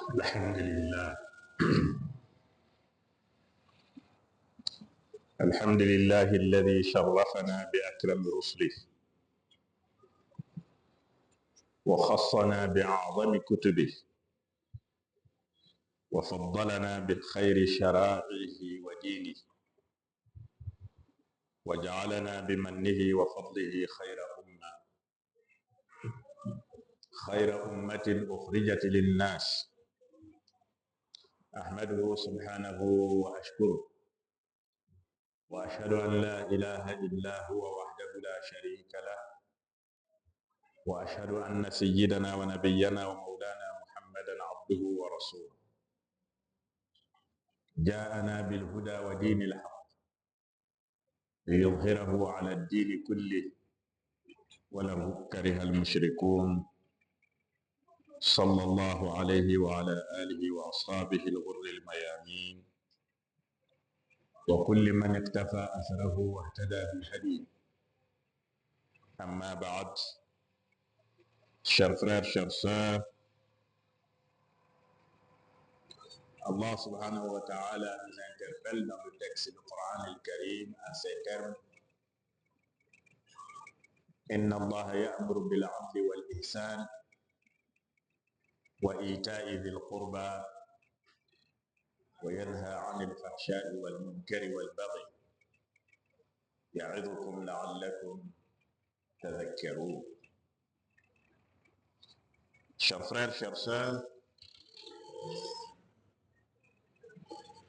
الحمد لله. الحمد لله الذي شرفنا بأكرم رسله وخصنا بأعظم كتبه وفضلنا بالخير شرائعه ودينه وجعلنا بمنه وفضله خير أمة أخرجت للناس. أحمده سبحانه وأشكره وأشهد أن لا إله إلا هو وحده لا شريك له، وأشهد أن سيدنا ونبينا ومولانا محمدا عبده ورسوله جاءنا بالهدى ودين الحق ليظهره على الدين كله ولو كره المشركون. صلى الله عليه وعلى آله وأصحابه الغر الميامين وكل من اقتفى أثره واهتدى بهديه. Amma ba'd, chers frères, chers sœurs, Allah subhanahu wa ta'ala nous interpelle dans le texte du Coran al-Karim à ces termes: Inna Allah ya'muru bil 'adli wal ihsan wa ita'i dhil qurba wa yanha 'anil fahsha'i wal munkari wal baghi ya'idhukum la'allakum tadhakkarun. Chers frères, chers sœurs,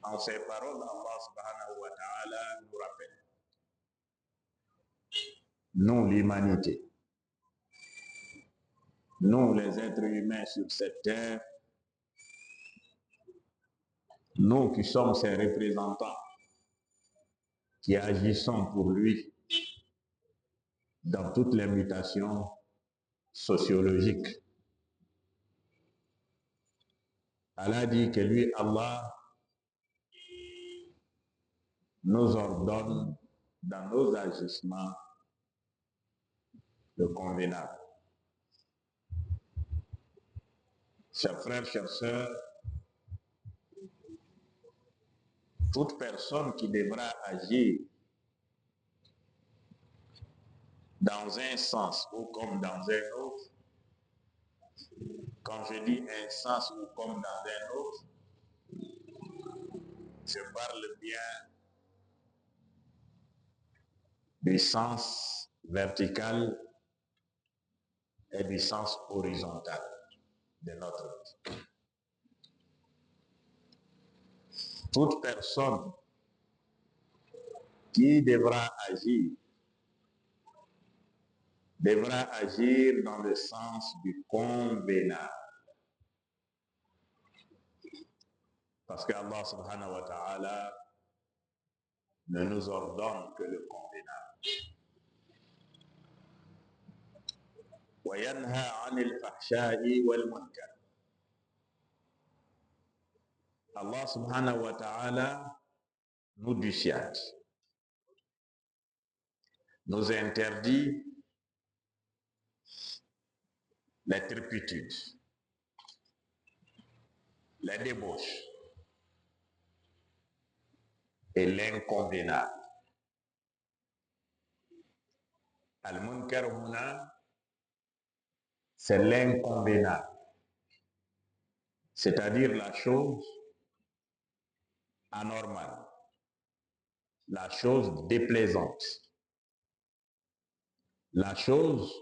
en ces paroles, Allah subhanahu wa ta'ala nous rappelle, nous l'humanité, nous les êtres humains sur cette terre, nous qui sommes ses représentants, qui agissons pour lui dans toutes les mutations sociologiques. Allah dit que lui, Allah, nous ordonne dans nos agissements le convenable. Chers frères, chères sœurs, toute personne qui devra agir dans un sens ou comme dans un autre, quand je dis un sens ou comme dans un autre, je parle bien du sens vertical et du sens horizontal de notre vie. Toute personne qui devra agir dans le sens du convenable. Parce qu'Allah subhanahu wa ta'ala ne nous ordonne que le convenable. وَيَنْهَى عَنِ الْفَحْشَاءِ وَالْمُنْكَرِ. Allah subhanahu wa ta'ala nous dissuade, nous interdit les turpitudes, les débauches et l'inconvenable. Al-munkar huna, c'est l'inconvenable, c'est-à-dire la chose anormale, la chose déplaisante, la chose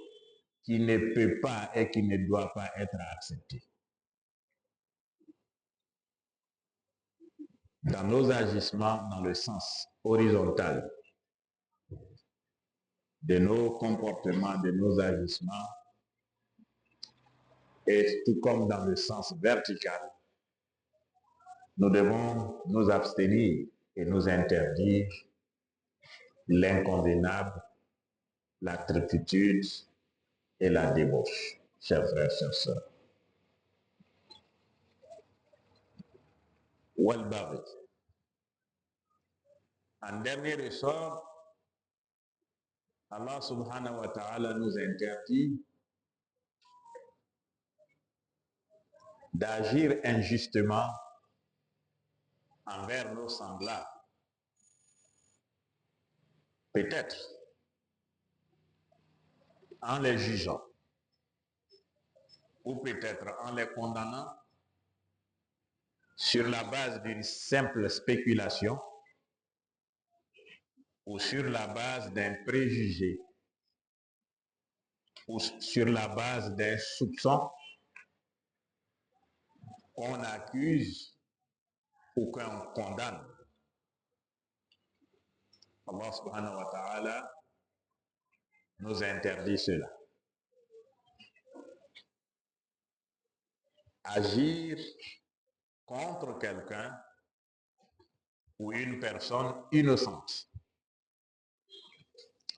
qui ne peut pas et qui ne doit pas être acceptée. Dans nos agissements, dans le sens horizontal de nos comportements, de nos agissements, et tout comme dans le sens vertical, nous devons nous abstenir et nous interdire l'inconvenable, la turpitude et la débauche, chers frères, chers sœurs. Wal-baghi. En dernier ressort, Allah subhanahu wa ta'ala nous interdit d'agir injustement envers nos semblables. Peut-être en les jugeant, ou peut-être en les condamnant sur la base d'une simple spéculation ou sur la base d'un préjugé ou sur la base d'un soupçon qu'on accuse ou qu'on condamne. Allah subhanahu wa ta'ala nous interdit cela. Agir contre quelqu'un ou une personne innocente.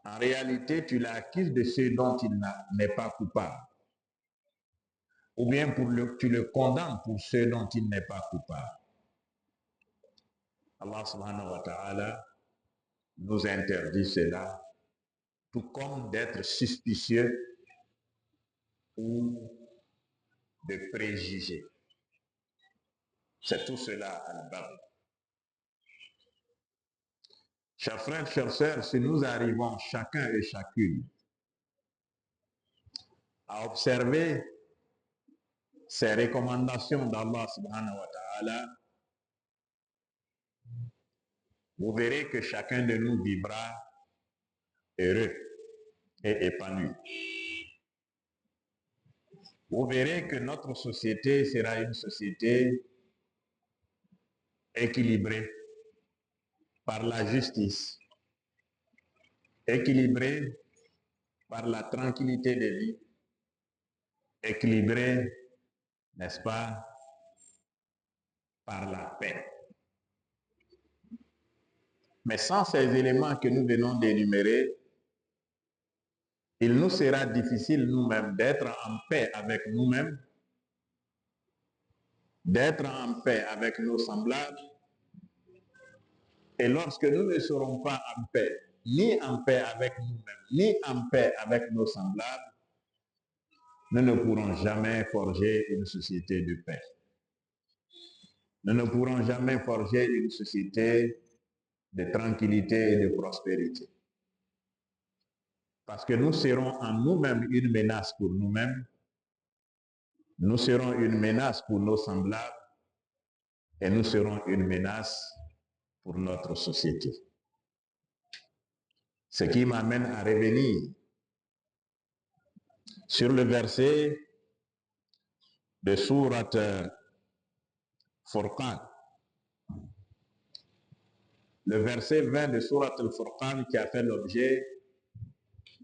En réalité, tu l'accuses de ce dont il n'est pas coupable. Ou bien tu le condamnes pour ce dont il n'est pas coupable. Allah subhanahu wa ta'ala nous interdit cela, tout comme d'être suspicieux ou de préjugés. C'est tout cela à la base. Chers frères, chères sœurs, si nous arrivons chacun et chacune à observer ces recommandations d'Allah subhanahu wa ta'ala, vous verrez que chacun de nous vivra heureux et épanoui. Vous verrez que notre société sera une société équilibrée par la justice, équilibrée par la tranquillité de vie, équilibrée, n'est-ce pas, par la paix. Mais sans ces éléments que nous venons d'énumérer, il nous sera difficile nous-mêmes d'être en paix avec nous-mêmes, d'être en paix avec nos semblables. Et lorsque nous ne serons pas en paix, ni en paix avec nous-mêmes, ni en paix avec nos semblables, nous ne pourrons jamais forger une société de paix. Nous ne pourrons jamais forger une société de tranquillité et de prospérité. Parce que nous serons en nous-mêmes une menace pour nous-mêmes, nous serons une menace pour nos semblables et nous serons une menace pour notre société. Ce qui m'amène à revenir sur le verset de sourate Furqan. Le verset 20 de sourate Furqan qui a fait l'objet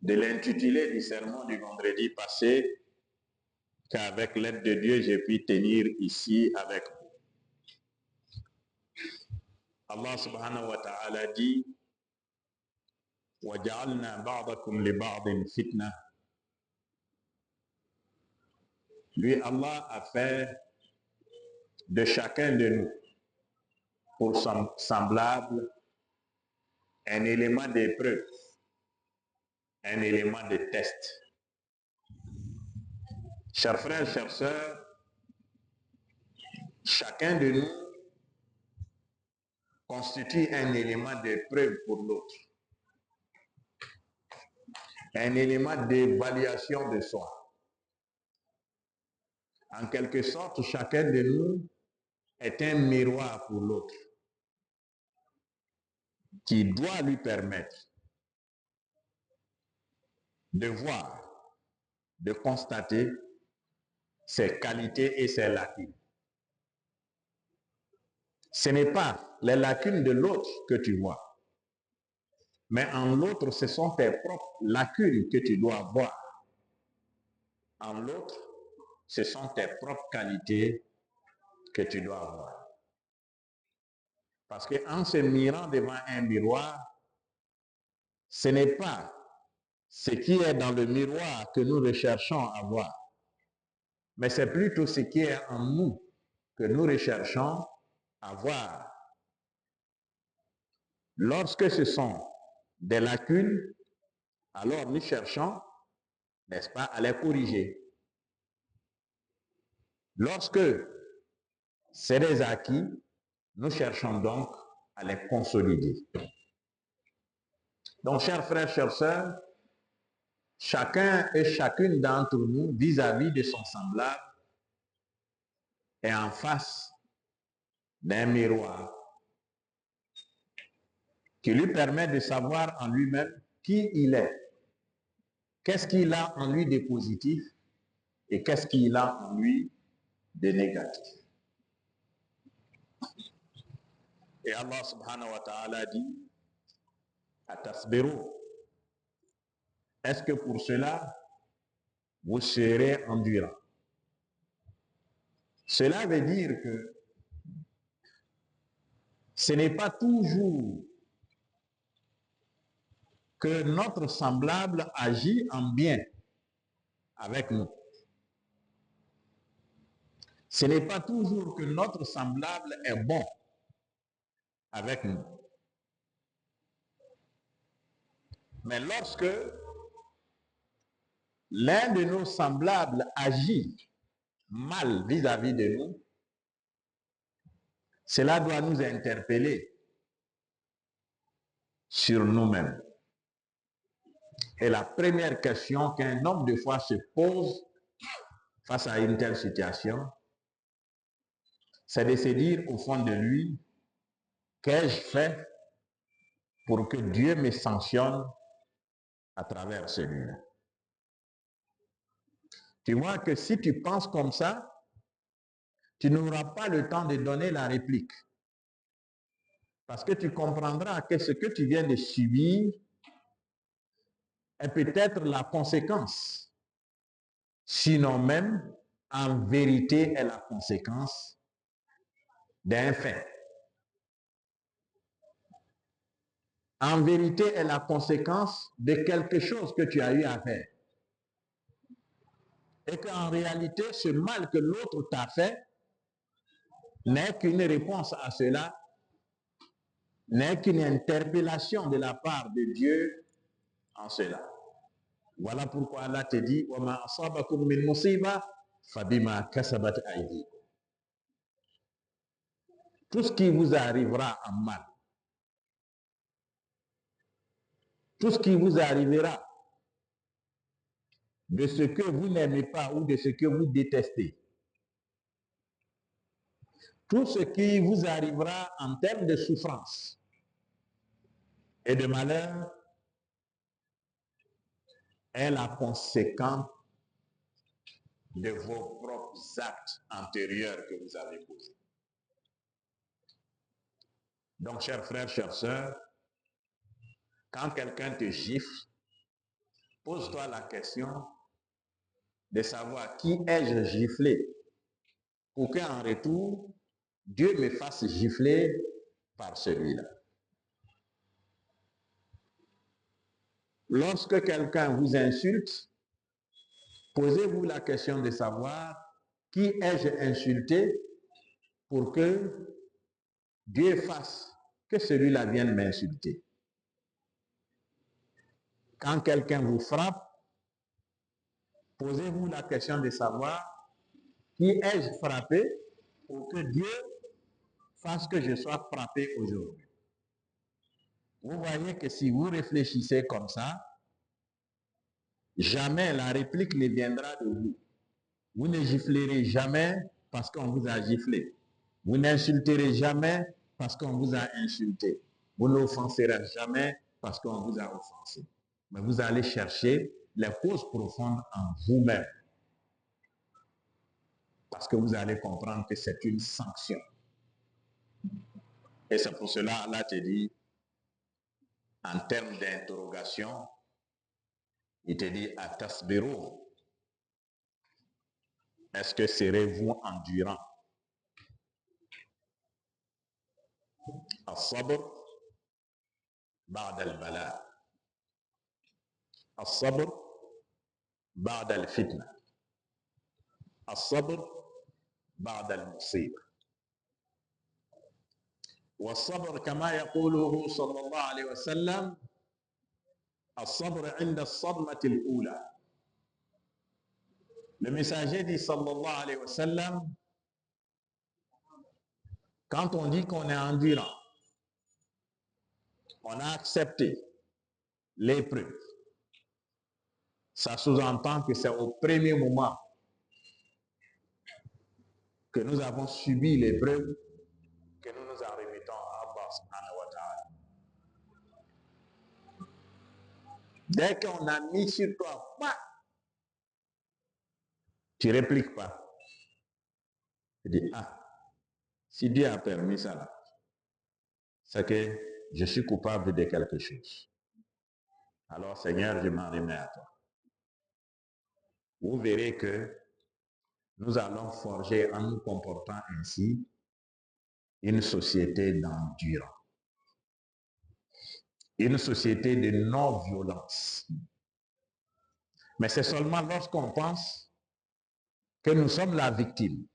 de l'intitulé du sermon du vendredi passé, qu'avec l'aide de Dieu, j'ai pu tenir ici avec vous. Allah subhanahu wa ta'ala dit وَجَعَلْنَا بَعْضَكُمْ لِبَعْضٍ فِتْنَةً. Lui, Allah a fait de chacun de nous, pour son semblable, un élément d'épreuve, un élément de test. Chers frères, chères sœurs, chacun de nous constitue un élément d'épreuve pour l'autre, un élément d'évaluation de soi. En quelque sorte, chacun de nous est un miroir pour l'autre qui doit lui permettre de voir, de constater ses qualités et ses lacunes. Ce n'est pas les lacunes de l'autre que tu vois, mais en l'autre, ce sont tes propres lacunes que tu dois voir. En l'autre, ce sont tes propres qualités que tu dois voir. Parce qu'en se mirant devant un miroir, ce n'est pas ce qui est dans le miroir que nous recherchons à voir, mais c'est plutôt ce qui est en nous que nous recherchons à voir. Lorsque ce sont des lacunes, alors nous cherchons, n'est-ce pas, à les corriger. Lorsque c'est des acquis, nous cherchons donc à les consolider. Donc, chers frères, chères sœurs, chacun et chacune d'entre nous, vis-à-vis de son semblable, est en face d'un miroir qui lui permet de savoir en lui-même qui il est, qu'est-ce qu'il a en lui de positif et qu'est-ce qu'il a en lui de négatif. Et Allah subhanahu wa ta'ala dit, Atasbiru, est-ce que pour cela, vous serez endurant? Cela veut dire que ce n'est pas toujours que notre semblable agit en bien avec nous. Ce n'est pas toujours que notre semblable est bon avec nous. Mais lorsque l'un de nos semblables agit mal vis-à-vis de nous, cela doit nous interpeller sur nous-mêmes. Et la première question qu'un homme de foi se pose face à une telle situation, c'est de se dire au fond de lui, qu'ai-je fait pour que Dieu me sanctionne à travers celui-là? Tu vois que si tu penses comme ça, tu n'auras pas le temps de donner la réplique. Parce que tu comprendras que ce que tu viens de subir est peut-être la conséquence, sinon même, en vérité, est la conséquence d'un fait. En vérité, est la conséquence de quelque chose que tu as eu à faire. Et qu'en réalité, ce mal que l'autre t'a fait n'est qu'une réponse à cela, n'est qu'une interpellation de la part de Dieu en cela. Voilà pourquoi Allah te dit وَمَا أَصَابَكُم مِّن مُّصِيبَةٍ فَبِمَا كَسَبَتْ أَيْدِيكُم. Tout ce qui vous arrivera en mal, tout ce qui vous arrivera de ce que vous n'aimez pas ou de ce que vous détestez, tout ce qui vous arrivera en termes de souffrance et de malheur est la conséquence de vos propres actes antérieurs que vous avez posés. Donc, chers frères, chères sœurs, quand quelqu'un te gifle, pose-toi la question de savoir qui ai-je giflé pour qu'en retour, Dieu me fasse gifler par celui-là. Lorsque quelqu'un vous insulte, posez-vous la question de savoir qui ai-je insulté pour que Dieu fasse que celui-là vienne m'insulter. Quand quelqu'un vous frappe, posez-vous la question de savoir qui ai-je frappé pour que Dieu fasse que je sois frappé aujourd'hui. Vous voyez que si vous réfléchissez comme ça, jamais la réplique ne viendra de vous. Vous ne giflerez jamais parce qu'on vous a giflé. Vous n'insulterez jamais parce qu'on vous a insulté. Vous n'offenserez jamais parce qu'on vous a offensé. Mais vous allez chercher les causes profondes en vous-même. Parce que vous allez comprendre que c'est une sanction. Et c'est pour cela, Allah te dit, en termes d'interrogation, il te dit, Atasbiru, est-ce que serez-vous endurant? As-sabr ba'da al-bala. As-sabr ba'da al-fitna. As-sabr ba'da al-musiba. والصبر كما يقوله صلى الله عليه وسلم الصبر عند الصدمة الأولى Le messager dit, sallallahu alayhi wa sallam, quand on dit qu'on est endurant, on a accepté l'épreuve, ça sous-entend que c'est au premier moment que nous avons subi l'épreuve que nous nous en remettons à Allah subhanahu wa ta'ala. Dès qu'on a mis sur toi, tu ne répliques pas. Tu dis, ah, si Dieu a permis ça là, c'est que je suis coupable de quelque chose. Alors Seigneur, je m'en remets à toi. Vous verrez que nous allons forger en nous comportant ainsi une société d'endurance, une société de non-violence. Mais c'est seulement lorsqu'on pense que nous sommes la victime.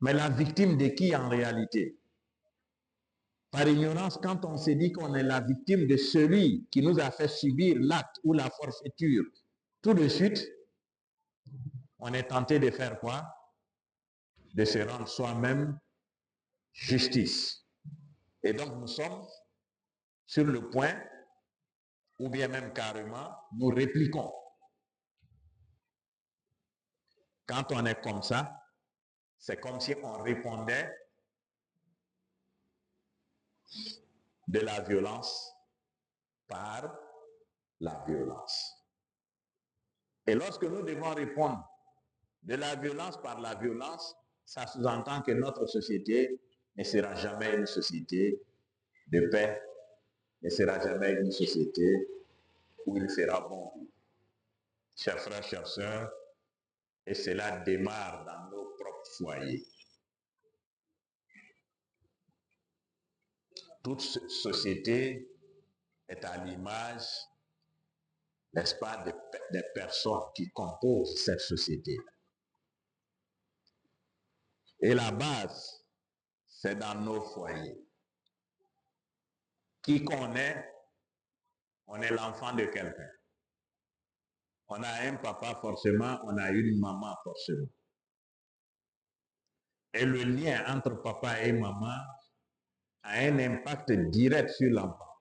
Mais la victime de qui en réalité? Par ignorance, quand on s'est dit qu'on est la victime de celui qui nous a fait subir l'acte ou la forfaiture, tout de suite, on est tenté de faire quoi? De se rendre soi-même justice. Et donc nous sommes sur le point, ou bien même carrément, nous répliquons. Quand on est comme ça, c'est comme si on répondait de la violence par la violence. Et lorsque nous devons répondre de la violence par la violence, ça sous-entend que notre société ne sera jamais une société de paix, ne sera jamais une société où il fera bon. Chers frères, chères sœurs, et cela démarre dans nos propres foyers. Toute société est à l'image, n'est-ce pas, des personnes qui composent cette société. Et la base, c'est dans nos foyers. Qui qu'on est, on est l'enfant de quelqu'un. On a un papa forcément, on a une maman forcément. Et le lien entre papa et maman a un impact direct sur l'enfant.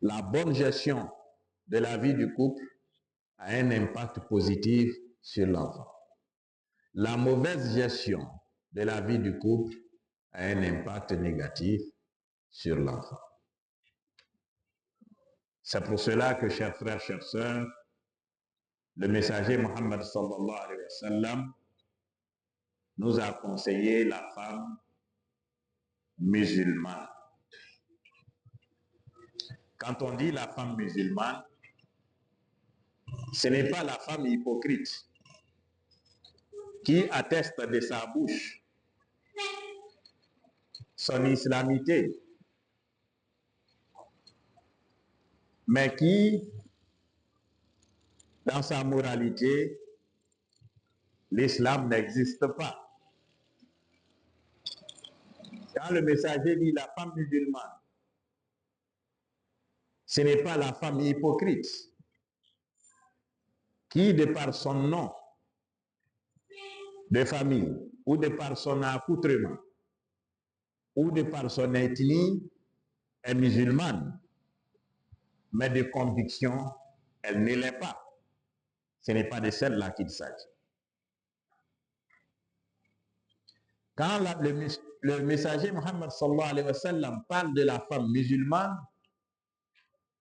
La bonne gestion de la vie du couple a un impact positif sur l'enfant. La mauvaise gestion de la vie du couple a un impact négatif sur l'enfant. C'est pour cela que, chers frères, chères sœurs, le messager Mohammed sallallahu alayhi wa sallam nous a conseillé la femme musulmane. Quand on dit la femme musulmane, ce n'est pas la femme hypocrite qui atteste de sa bouche son islamité, mais qui, dans sa moralité, l'islam n'existe pas. Quand le messager dit la femme musulmane, ce n'est pas la femme hypocrite qui, de par son nom de famille, ou de par son accoutrement, ou de par son ethnie, est musulmane, mais de conviction, elle ne l'est pas. Ce n'est pas de celle-là qu'il s'agit. Quand le messager Mohammed sallallahu alayhi wa sallam parle de la femme musulmane,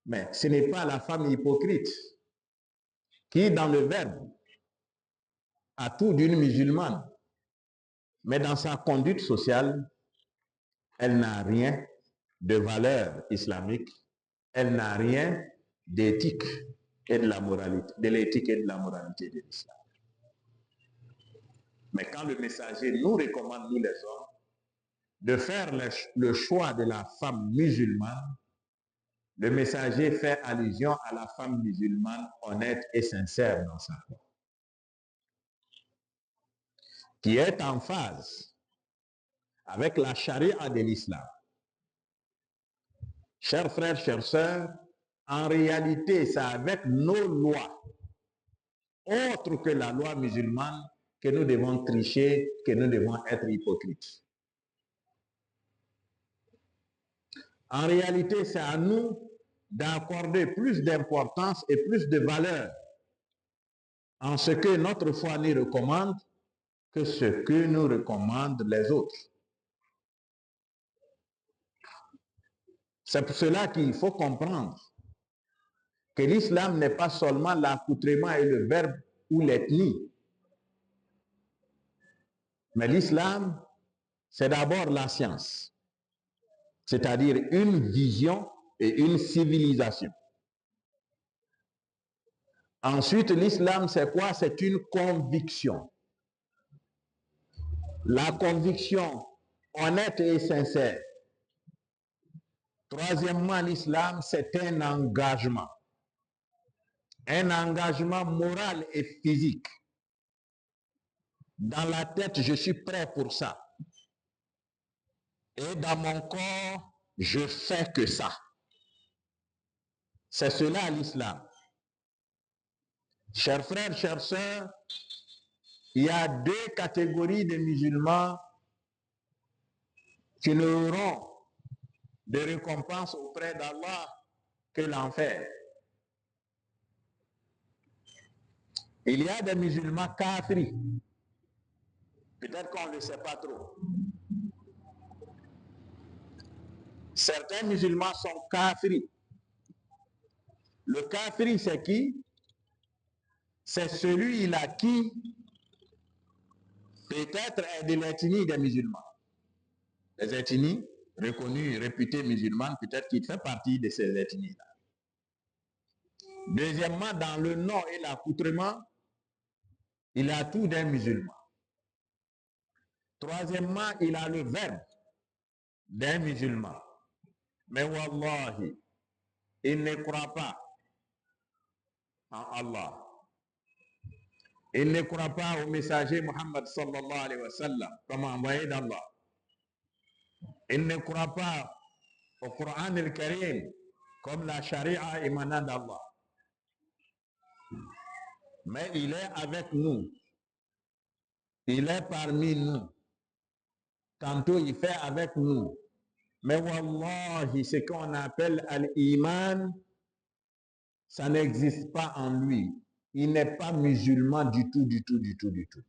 mais ce n'est pas la femme hypocrite qui, dans le verbe, a tout d'une musulmane, mais dans sa conduite sociale, elle n'a rien de valeur islamique, elle n'a rien d'éthique et de la moralité, de l'éthique et de la moralité de l'islam. Mais quand le messager nous recommande, nous les hommes, de faire le choix de la femme musulmane, le messager fait allusion à la femme musulmane honnête et sincère dans sa foi, qui est en phase avec la charia de l'islam. Chers frères, chères sœurs, En réalité, c'est avec nos lois, autres que la loi musulmane, que nous devons tricher, que nous devons être hypocrites. En réalité, c'est à nous d'accorder plus d'importance et plus de valeur en ce que notre foi nous recommande que ce que nous recommandent les autres. C'est pour cela qu'il faut comprendre que l'islam n'est pas seulement l'accoutrement et le verbe ou l'ethnie, mais l'islam, c'est d'abord la science, c'est-à-dire une vision et une civilisation. Ensuite, l'islam, c'est quoi? C'est une conviction. La conviction honnête et sincère. Troisièmement, l'islam, c'est un engagement moral et physique. Dans la tête, je suis prêt pour ça. Et dans mon corps, je fais que ça. C'est cela l'islam. Chers frères, chères sœurs, il y a deux catégories de musulmans qui n'auront de récompense auprès d'Allah que l'enfer. Il y a des musulmans kafiris. Peut-être qu'on ne le sait pas trop. Certains musulmans sont kafiris. Le kafiri, c'est qui? C'est celui-là qui peut-être est de l'ethnie des musulmans. Les ethnies reconnues, réputées musulmanes, peut-être qu'il fait partie de ces ethnies-là. Deuxièmement, dans le nom et l'accoutrement, il a tout d'un musulman. Troisièmement, il a le verbe d'un musulman. Mais wallahi, il ne croit pas en Allah. Il ne croit pas au messager Muhammad sallallahu alayhi wa sallam comme envoyé d'Allah. Il ne croit pas au Coran al-Karim comme la charia émanant d'Allah. Mais il est avec nous. Il est parmi nous. Tantôt il fait avec nous. Mais wallahi, ce qu'on appelle al-Iman, ça n'existe pas en lui. Il n'est pas musulman du tout, du tout, du tout, du tout.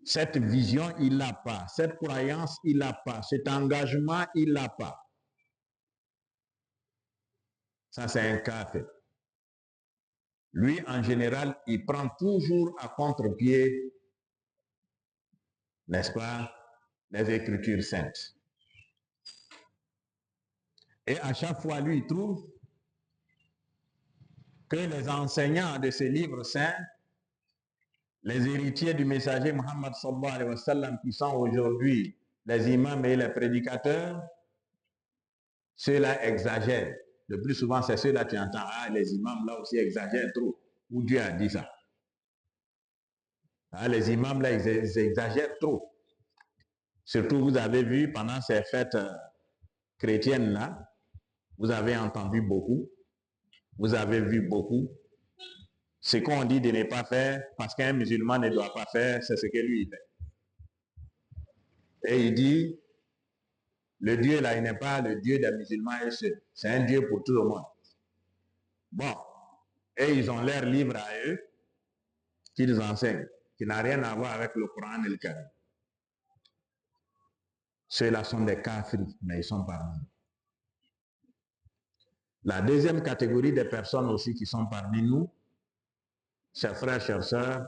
Cette vision, il l'a pas. Cette croyance, il l'a pas. Cet engagement, il l'a pas. Ça, c'est un kafir. Lui, en général, il prend toujours à contre-pied, n'est-ce pas, les Écritures saintes. Et à chaque fois, lui, il trouve que les enseignants de ces livres saints, les héritiers du messager Muhammad sallallahu alayhi wa sallam, qui sont aujourd'hui les imams et les prédicateurs, ceux-là exagèrent. Le plus souvent, c'est ceux-là tu entends, ah, les imams là aussi exagèrent trop. Ou Dieu a dit ça. Ah, les imams là, ils exagèrent trop. Surtout, vous avez vu pendant ces fêtes chrétiennes là, vous avez entendu beaucoup, vous avez vu beaucoup. Ce qu'on dit de ne pas faire, parce qu'un musulman ne doit pas faire, c'est ce que lui il fait. Et il dit, le Dieu là, il n'est pas le Dieu des musulmans et seul. C'est un Dieu pour tout le monde. Bon. Et ils ont leur livre à eux, qu'ils enseignent, qui n'a rien à voir avec le Coran et le Karim. Ceux-là sont des kafirs, mais ils sont parmi nous. La deuxième catégorie de personnes aussi qui sont parmi nous, chers frères, chères sœurs,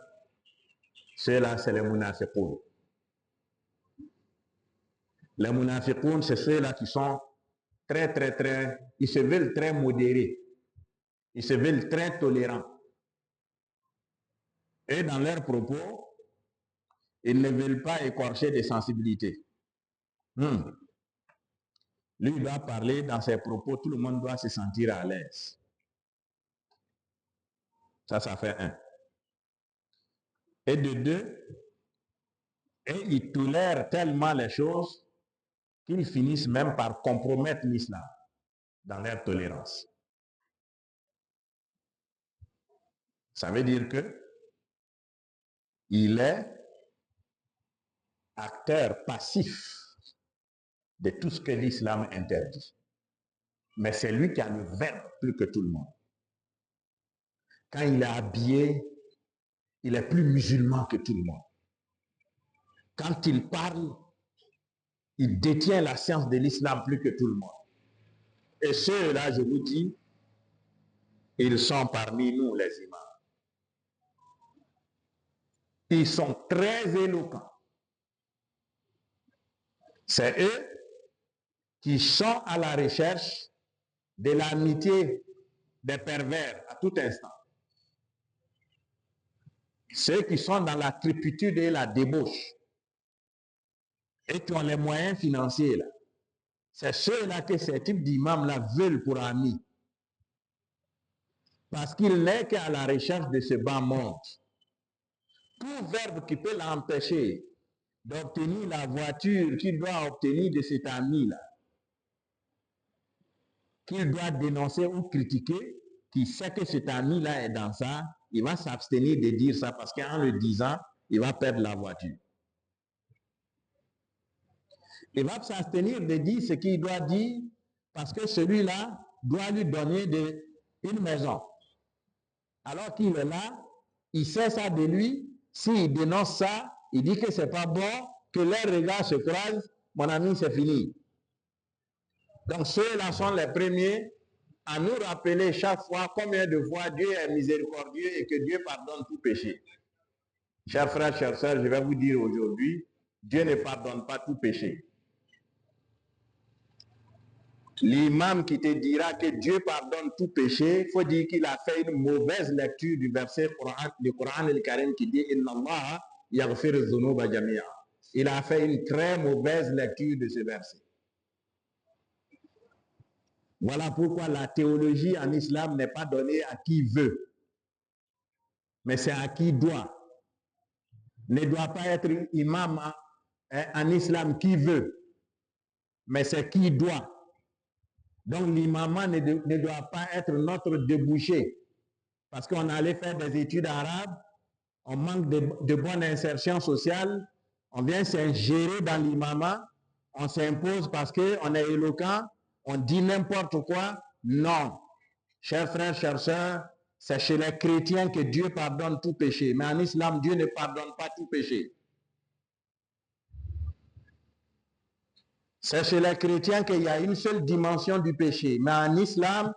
ceux-là, c'est les munafiqoun. Les munafiqoun, c'est ceux-là qui sont très, ils se veulent très modérés. Ils se veulent très tolérants. Et dans leurs propos, ils ne veulent pas écorcher des sensibilités. Lui, il doit parler dans ses propos, tout le monde doit se sentir à l'aise. Ça fait un. Et de deux, et ils tolèrent tellement les choses qu'ils finissent même par compromettre l'islam. dans leur tolérance. Ça veut dire que il est acteur passif de tout ce que l'islam interdit. Mais c'est lui qui a le verbe plus que tout le monde. Quand il est habillé, il est plus musulman que tout le monde. Quand il parle, il détient la science de l'islam plus que tout le monde. Et ceux-là, je vous dis, ils sont parmi nous, les imams. Ils sont très éloquents. C'est eux qui sont à la recherche de l'amitié des pervers à tout instant. Ceux qui sont dans la crépitude et la débauche et qui ont les moyens financiers, là, c'est ceux-là que ces types d'imams-là veulent pour amis. Parce qu'il n'est qu'à la recherche de ce bas monde. Tout verbe qui peut l'empêcher d'obtenir la voiture qu'il doit obtenir de cet ami-là, qu'il doit dénoncer ou critiquer, qui sait que cet ami-là est dans ça, il va s'abstenir de dire ça parce qu'en le disant, il va perdre la voiture. Il va s'abstenir de dire ce qu'il doit dire parce que celui-là doit lui donner une maison. Alors qu'il est là, il sait ça de lui, s'il dénonce ça, il dit que c'est pas bon, que leurs regards se croisent, mon ami, c'est fini. Donc ceux-là sont les premiers à nous rappeler chaque fois combien de fois Dieu est miséricordieux et que Dieu pardonne tout péché. Chers frères, chers sœurs, je vais vous dire aujourd'hui, Dieu ne pardonne pas tout péché. L'imam qui te dira que Dieu pardonne tout péché, il faut dire qu'il a fait une mauvaise lecture du verset du Coran al-Karim qui dit « Inna Allah yaghfir dhunuba jami'a ». Il a fait une très mauvaise lecture de ce verset. Voilà pourquoi la théologie en islam n'est pas donnée à qui veut, mais c'est à qui doit. Ne doit pas être imam en islam qui veut, mais c'est qui doit. Donc l'imam ne doit pas être notre débouché, parce qu'on allait faire des études arabes, on manque de bonne insertion sociale, on vient s'ingérer dans l'imama, on s'impose parce qu'on est éloquent, on dit n'importe quoi. Non. Chers frères, chères sœurs, c'est chez les chrétiens que Dieu pardonne tout péché. Mais en islam, Dieu ne pardonne pas tout péché. C'est chez les chrétiens qu'il y a une seule dimension du péché. Mais en islam,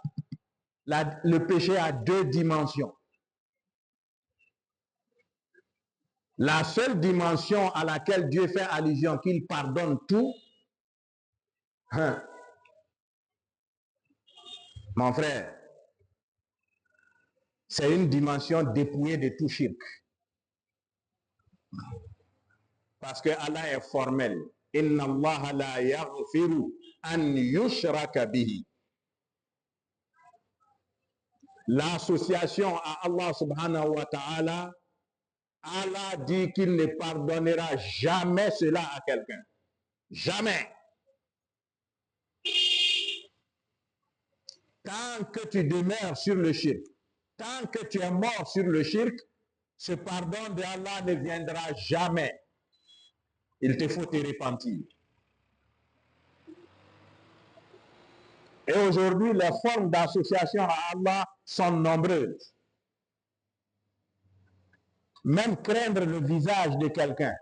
le péché a deux dimensions. La seule dimension à laquelle Dieu fait allusion, qu'il pardonne tout, mon frère, c'est une dimension dépouillée de tout shirk. Parce que Allah est formel. Inna Allah la yaghfiru an yushraka bihi. L'association à Allah subhanahu wa ta'ala, Allah dit qu'il ne pardonnera jamais cela à quelqu'un. Jamais. Tant que tu demeures sur le shirk, tant que tu es mort sur le shirk, ce pardon de Allah ne viendra jamais. Il te faut te repentir. Et aujourd'hui, les formes d'association à Allah sont nombreuses. Même craindre le visage de quelqu'un,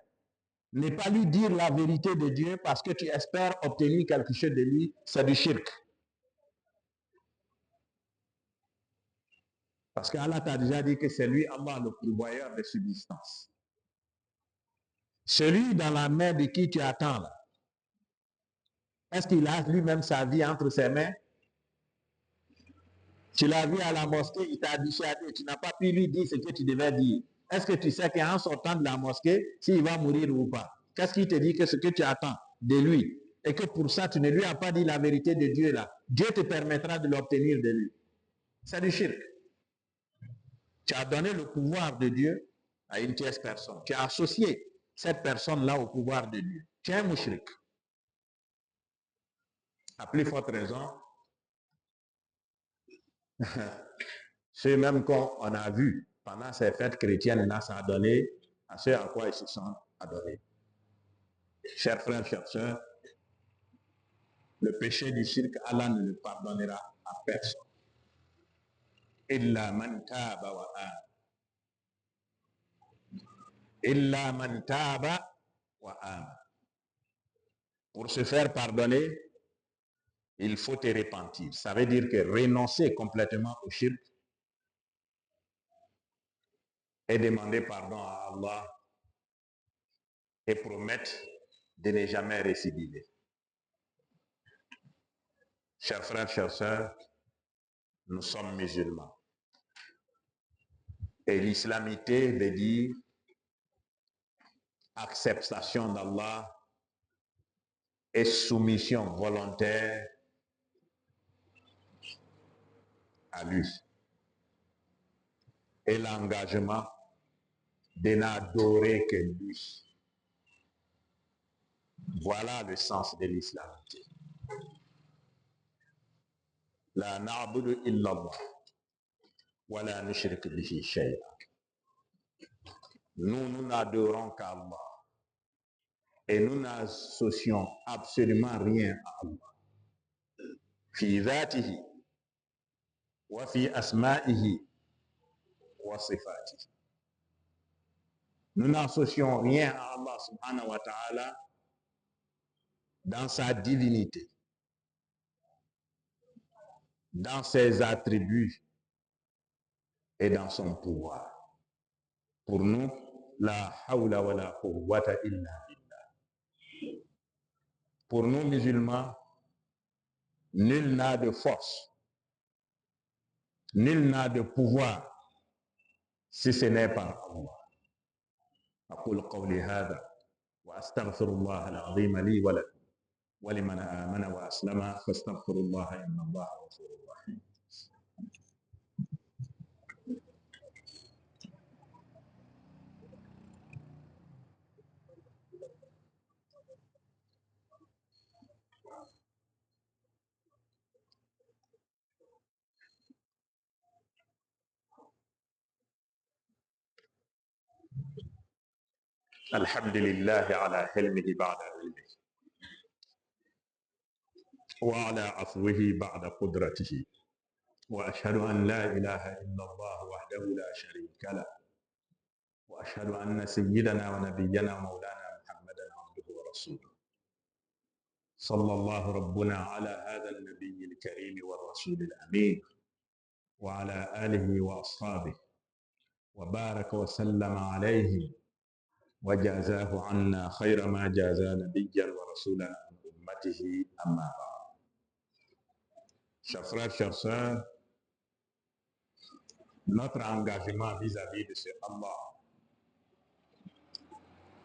ne pas lui dire la vérité de Dieu parce que tu espères obtenir quelque chose de lui, c'est du shirk. Parce qu'Allah t'a déjà dit que c'est lui, Allah, le pourvoyeur de subsistance. Celui dans la main de qui tu attends là, est-ce qu'il a lui-même sa vie entre ses mains? Tu l'as vu à la mosquée, il t'a dit, tu n'as pas pu lui dire ce que tu devais dire. Est-ce que tu sais qu'en sortant de la mosquée, s'il va mourir ou pas? Qu'est-ce qui te dit que ce que tu attends de lui? Et que pour ça, tu ne lui as pas dit la vérité de Dieu là. Dieu te permettra de l'obtenir de lui. C'est du shirk. Tu as donné le pouvoir de Dieu à une tierce personne. Tu as associé cette personne-là au pouvoir de Dieu. Tu es un mushrik. À plus forte raison, Ceux même qu'on a vu pendant ces fêtes chrétiennes-là, ça a donné à ce à quoi ils se sont adonnés. Chers frères, chers sœurs, le péché du shirk, Allah ne le pardonnera à personne. Illa man taba wa amana. Illa man taba wa amana. Pour se faire pardonner, il faut te repentir. Ça veut dire que renoncer complètement au shirk et demander pardon à Allah et promettre de ne jamais récidiver. Chers frères, chers sœurs, nous sommes musulmans. Et l'islamité veut dire acceptation d'Allah et soumission volontaire à lui. Et l'engagement de n'adorer que lui. Voilà le sens de l'islamité. La na'budu illallah wa la nushrik bihi shay'a. Nous n'adorons qu'Allah et nous n'associons absolument rien à Allah. Fi dhatihi wa fi asma'ihi wa sifatihi. Nous n'associons rien à Allah subhanahu wa ta'ala dans sa divinité, dans ses attributs et dans son pouvoir. Pour nous, la hawla wa la quwwata illa billah. Pour nous musulmans, nul n'a de force, nul n'a de pouvoir si ce n'est par Allah. أقول قولي هذا وأستغفر الله العظيم لي ولكم ولمن آمن وأسلم فاستغفروا الله إن الله غفور رحيم. الحمد لله على حلمه بعد علمه وعلى عفوه بعد قدرته وأشهد أن لا إله إلا الله وحده لا شريك له وأشهد أن سيدنا ونبينا ومولانا محمدا عبده ورسوله صلى الله ربنا على هذا النبي الكريم والرسول الأمين وعلى آله وأصحابه وبارك وسلم عليه وجازاه عنا خير ما جازى نبيا ورسولا عن أمته أما بعد. Chers frères, chers sœurs, notre engagement vis-à-vis de ce Allah,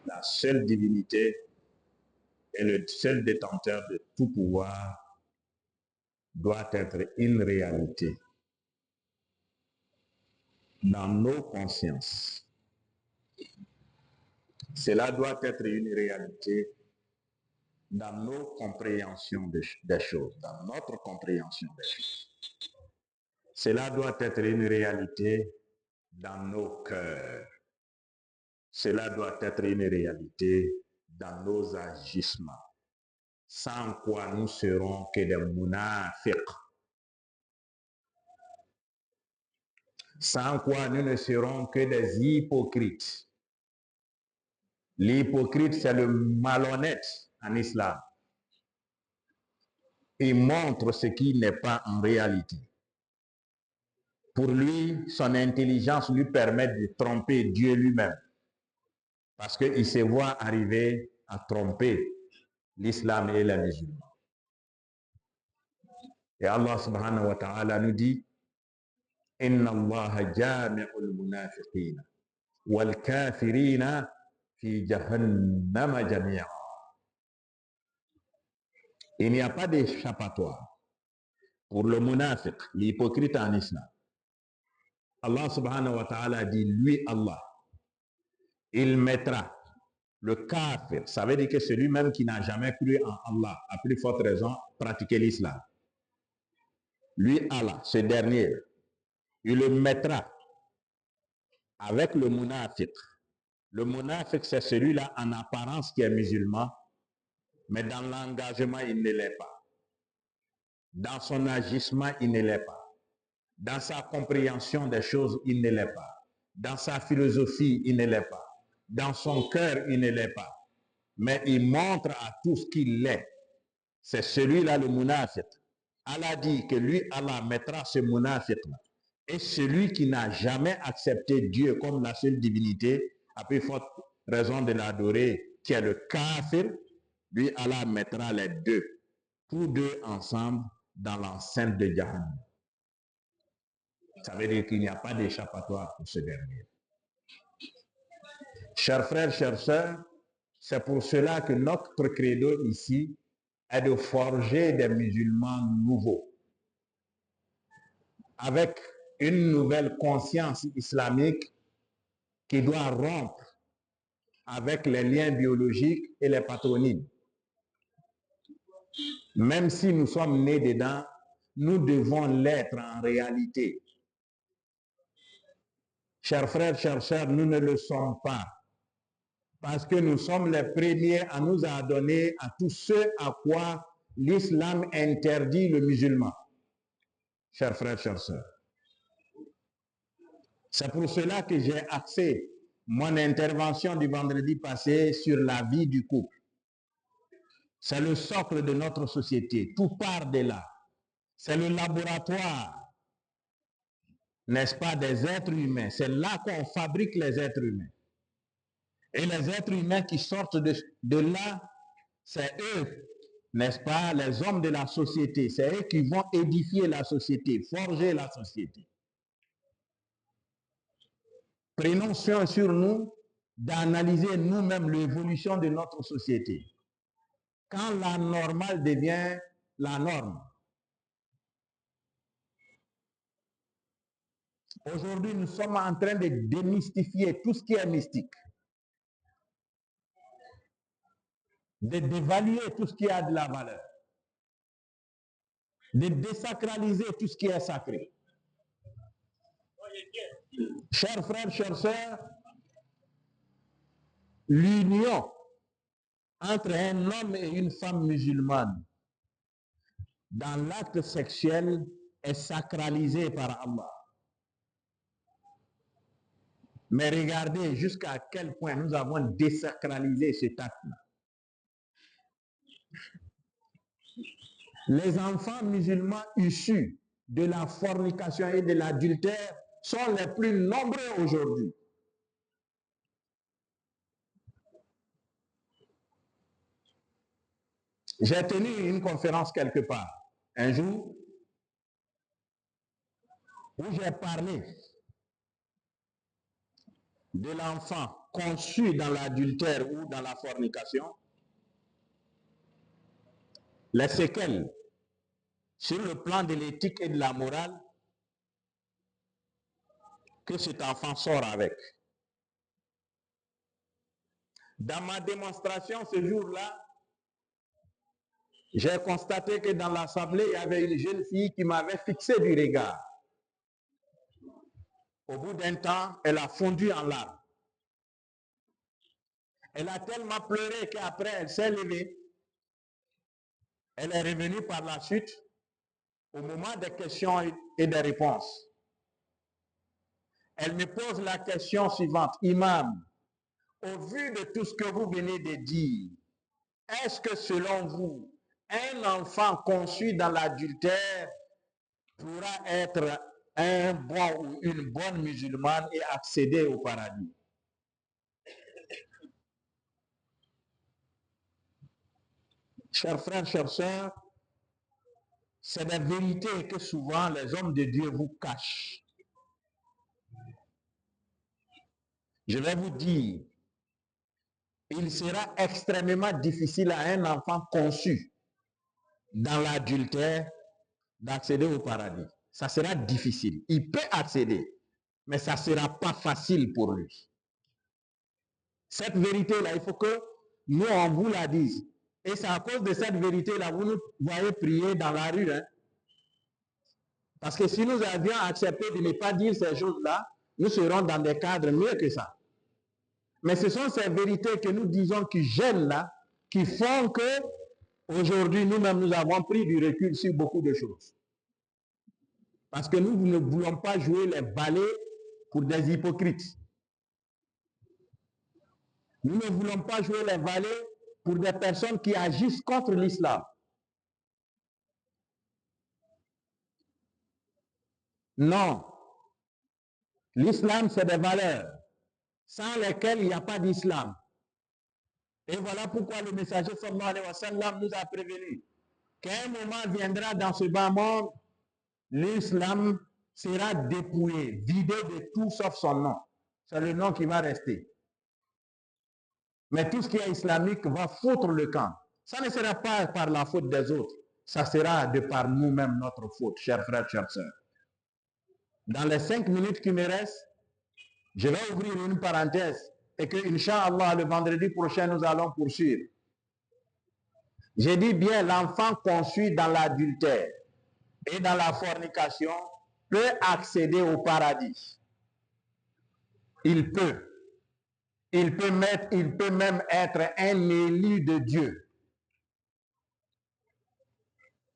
la seule divinité et le seul détenteur de tout pouvoir, doit être une réalité dans nos consciences. Cela doit être une réalité dans nos compréhensions des choses, dans notre compréhension des choses. Cela doit être une réalité dans nos cœurs. Cela doit être une réalité dans nos agissements. Sans quoi nous serons que des munafiq. Sans quoi nous ne serons que des hypocrites. L'hypocrite, c'est le malhonnête en islam. Il montre ce qui n'est pas en réalité. Pour lui, son intelligence lui permet de tromper Dieu lui-même. Parce qu'il se voit arriver à tromper l'islam et les musulmans. Et Allah subhanahu wa ta'ala nous dit Inna Allah jami'ul munafiqina wal kafirina fi jahannama jami'a. Il n'y a pas d'échappatoire pour le munafiq, l'hypocrite en islam. Allah subhanahu wa ta'ala dit, lui Allah, il mettra le kafir, ça veut dire que celui même qui n'a jamais cru en Allah, à plus forte raison, pratiquer l'islam. lui Allah, ce dernier, il le mettra avec le munafiq. Le munafiq, c'est celui-là en apparence qui est musulman, mais dans l'engagement, il ne l'est pas. Dans son agissement, il ne l'est pas. Dans sa compréhension des choses, il ne l'est pas. Dans sa philosophie, il ne l'est pas. Dans son cœur, il ne l'est pas. Mais il montre à tous qu'il l'est. C'est celui-là le munafiq. Allah dit que lui, Allah mettra ce munafiq-là. Et celui qui n'a jamais accepté Dieu comme la seule divinité, a plus forte raison de l'adorer, qui est le kafir, lui, Allah mettra les deux, tous deux ensemble, dans l'enceinte de Jahannam. Ça veut dire qu'il n'y a pas d'échappatoire pour ce dernier. Chers frères, chères sœurs, c'est pour cela que notre credo ici est de forger des musulmans nouveaux, avec une nouvelle conscience islamique qui doit rompre avec les liens biologiques et les patronymes. Même si nous sommes nés dedans, nous devons l'être en réalité. Chers frères, chères sœurs, nous ne le sommes pas. Parce que nous sommes les premiers à nous adonner à tous ceux à quoi l'islam interdit le musulman. Chers frères, chères sœurs. C'est pour cela que j'ai axé mon intervention du vendredi passé sur la vie du couple. C'est le socle de notre société. Tout part de là. C'est le laboratoire, n'est-ce pas, des êtres humains. C'est là qu'on fabrique les êtres humains. Et les êtres humains qui sortent de là, c'est eux, n'est-ce pas, les hommes de la société. C'est eux qui vont édifier la société, forger la société. Prenons soin sur nous d'analyser nous-mêmes l'évolution de notre société. Quand la normale devient la norme. Aujourd'hui, nous sommes en train de démystifier tout ce qui est mystique. De dévaluer tout ce qui a de la valeur. De désacraliser tout ce qui est sacré. Chers frères, chères sœurs, l'union entre un homme et une femme musulmane dans l'acte sexuel est sacralisée par Allah. Mais regardez jusqu'à quel point nous avons désacralisé cet acte-là. Les enfants musulmans issus de la fornication et de l'adultère sont les plus nombreux aujourd'hui. J'ai tenu une conférence quelque part, un jour, où j'ai parlé de l'enfant conçu dans l'adultère ou dans la fornication, les séquelles sur le plan de l'éthique et de la morale que cet enfant sort avec. Dans ma démonstration ce jour-là, j'ai constaté que dans l'assemblée, il y avait une jeune fille qui m'avait fixé du regard. Au bout d'un temps, elle a fondu en larmes. Elle a tellement pleuré qu'après, elle s'est levée. Elle est revenue par la suite au moment des questions et des réponses. Elle me pose la question suivante. Imam, au vu de tout ce que vous venez de dire, est-ce que selon vous, un enfant conçu dans l'adultère pourra être un bon ou une bonne musulmane et accéder au paradis? Chers frères, chères sœurs, c'est des vérités que souvent les hommes de Dieu vous cachent. Je vais vous dire, il sera extrêmement difficile à un enfant conçu dans l'adultère d'accéder au paradis. Ça sera difficile. Il peut accéder, mais ça ne sera pas facile pour lui. Cette vérité-là, il faut que nous, on vous la dise. Et c'est à cause de cette vérité-là, vous nous voyez prier dans la rue. Hein? Parce que si nous avions accepté de ne pas dire ces choses-là, nous serons dans des cadres mieux que ça. Mais ce sont ces vérités que nous disons qui gênent là, qui font que aujourd'hui nous-mêmes nous avons pris du recul sur beaucoup de choses. Parce que nous ne voulons pas jouer les valets pour des hypocrites. Nous ne voulons pas jouer les valets pour des personnes qui agissent contre l'islam. Non. L'islam, c'est des valeurs sans lesquelles il n'y a pas d'islam. Et voilà pourquoi le messager sallallahu alayhi wa sallam nous a prévenu qu'un moment viendra dans ce bas monde, l'islam sera dépouillé, vidé de tout sauf son nom. C'est le nom qui va rester. Mais tout ce qui est islamique va foutre le camp. Ça ne sera pas par la faute des autres, ça sera de par nous-mêmes notre faute, chers frères, chères sœurs. Dans les 5 minutes qui me restent, je vais ouvrir une parenthèse et que, Inch'Allah, le vendredi prochain, nous allons poursuivre. J'ai dit bien, l'enfant conçu dans l'adultère et dans la fornication peut accéder au paradis. Il peut. Il peut même être un élu de Dieu.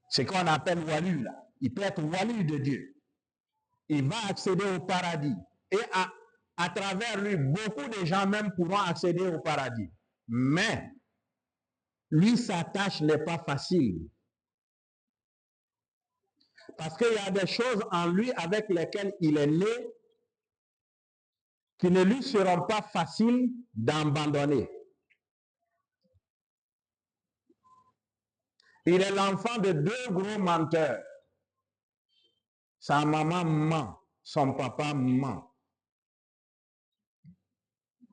C'est ce qu'on appelle wali là. Il peut être wali de Dieu. Il va accéder au paradis. Et à travers lui, beaucoup de gens même pourront accéder au paradis. Mais, lui, sa tâche n'est pas facile. Parce qu'il y a des choses en lui avec lesquelles il est né qui ne lui seront pas faciles d'abandonner. Il est l'enfant de 2 gros menteurs. Sa maman ment, son papa ment.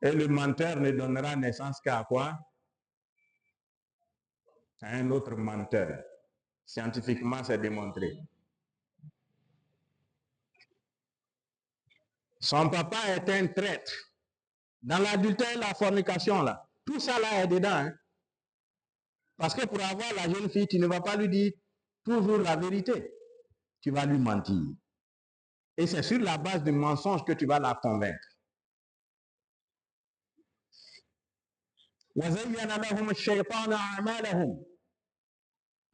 Et le menteur ne donnera naissance qu'à quoi? À un autre menteur. Scientifiquement, c'est démontré. Son papa est un traître. Dans l'adultère et la fornication, là, tout ça là est dedans. Hein? Parce que pour avoir la jeune fille, tu ne vas pas lui dire toujours la vérité. Tu vas lui mentir. Et c'est sur la base du mensonge que tu vas la convaincre.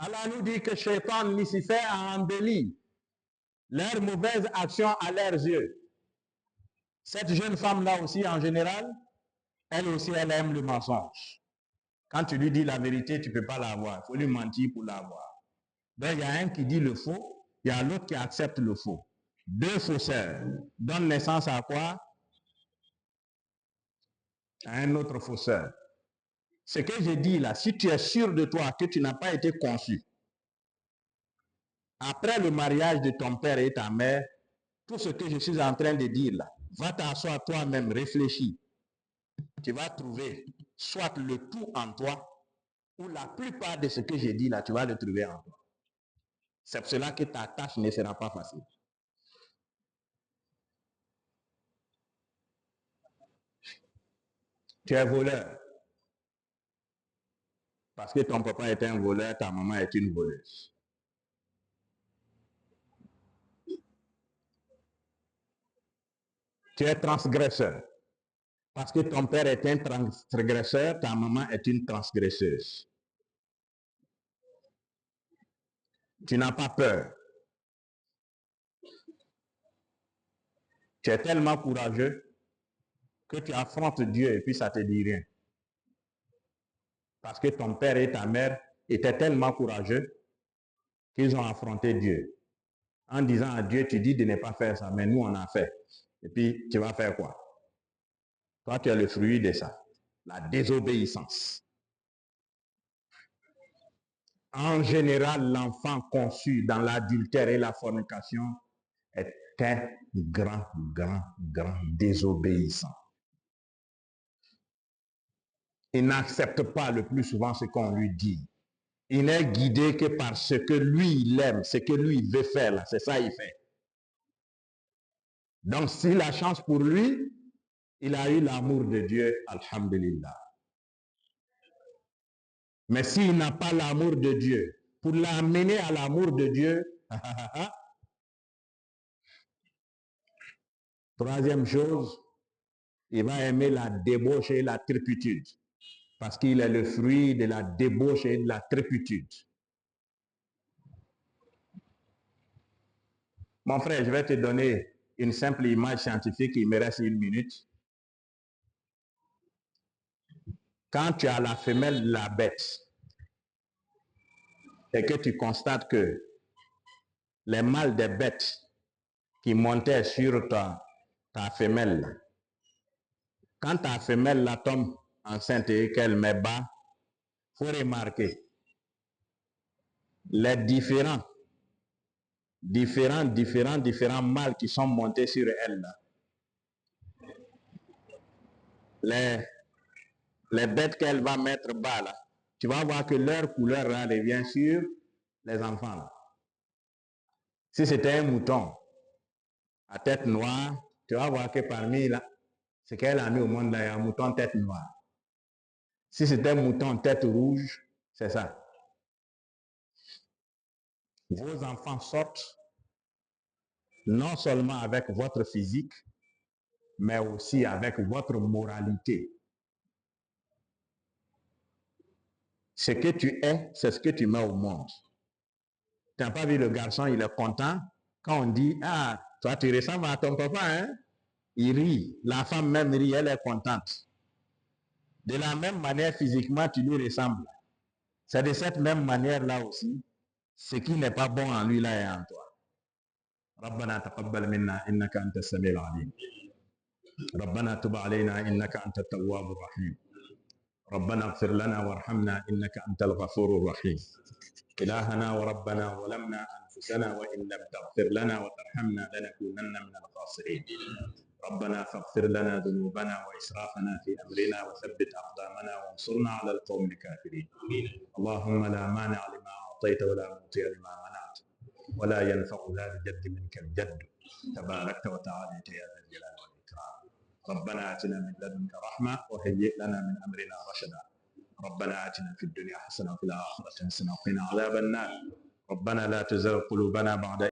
Allah nous dit que Shaitan, Lucifer, a embelli leurs mauvaises actions à leurs yeux. Cette jeune femme-là aussi, en général, elle aussi, elle aime le mensonge. Quand tu lui dis la vérité, tu ne peux pas l'avoir. Il faut lui mentir pour l'avoir. Donc, il y a un qui dit le faux, il y a l'autre qui accepte le faux. 2 faussaires donnent naissance à quoi? À un autre fausseur. Ce que je dis là, si tu es sûr de toi que tu n'as pas été conçu, après le mariage de ton père et ta mère, tout ce que je suis en train de dire là, va t'asseoir toi-même, réfléchis. Tu vas trouver soit le tout en toi, ou la plupart de ce que j'ai dit là, tu vas le trouver en toi. C'est pour cela que ta tâche ne sera pas facile. Tu es voleur. Parce que ton papa est un voleur, ta maman est une voleuse. Tu es transgresseur. Parce que ton père est un transgresseur, ta maman est une transgresseuse. Tu n'as pas peur. Tu es tellement courageux que tu affrontes Dieu et puis ça ne te dit rien. Parce que ton père et ta mère étaient tellement courageux qu'ils ont affronté Dieu. En disant à Dieu, tu dis de ne pas faire ça, mais nous on a fait. Et puis tu vas faire quoi? Toi tu es le fruit de ça, la désobéissance. En général, l'enfant conçu dans l'adultère et la fornication est un grand désobéissant. Il n'accepte pas le plus souvent ce qu'on lui dit. Il n'est guidé que par ce que lui, il aime, ce que lui, il veut faire, là. C'est ça qu'il fait. Donc, si la chance pour lui, il a eu l'amour de Dieu, alhamdulillah. Mais s'il n'a pas l'amour de Dieu, pour l'amener à l'amour de Dieu, Troisième chose, il va aimer la débauche et la turpitude, parce qu'il est le fruit de la débauche et de la turpitude. Mon frère, je vais te donner une simple image scientifique, il me reste 1 minute. Quand tu as la femelle de la bête et que tu constates que les mâles des bêtes qui montaient sur ta femelle, quand ta femelle la tombe enceinte et qu'elle met bas, il faut remarquer les différents mâles qui sont montés sur elle. Les bêtes qu'elle va mettre bas là, tu vas voir que leur couleur là revient sur les enfants là. Si c'était un mouton à tête noire, tu vas voir que parmi là, ce qu'elle a mis au monde là, il y a un mouton tête noire. Si c'était un mouton tête rouge, c'est ça. Vos enfants sortent non seulement avec votre physique, mais aussi avec votre moralité. Ce que tu es, c'est ce que tu mets au monde. Tu n'as pas vu le garçon, il est content. Quand on dit, ah, toi tu ressembles à ton papa, hein? Il rit. La femme même rit, elle est contente. De la même manière, physiquement, tu lui ressembles. C'est de cette même manière-là aussi, ce qui n'est pas bon en lui là est en toi. ربنا تقبل منا إنك أنت السميع العليم. ربنا تب علينا إنك أنت التواب الرحيم. ربنا اغفر لنا وارحمنا إنك أنت الغفور الرحيم. إلهنا وربنا ظلمنا أنفسنا وإن لم تغفر لنا وترحمنا لنكونن من الخاسرين. ربنا فاغفر لنا ذنوبنا وإسرافنا في أمرنا وثبت أقدامنا وانصرنا على القوم الكافرين. اللهم لا مانع لما أعطيت ولا معطي لما منعت ولا ينفع ذا الجد منك الجد تباركت وتعاليت يا ذا الجلال والإكرام. ربنا آتنا من لدنك رحمة وهيئ لنا من أمرنا رشدا. ربنا آتنا في الدنيا حسنة وفي الآخرة حسنة وقنا عذاب النار. ربنا لا تزغ قلوبنا بعد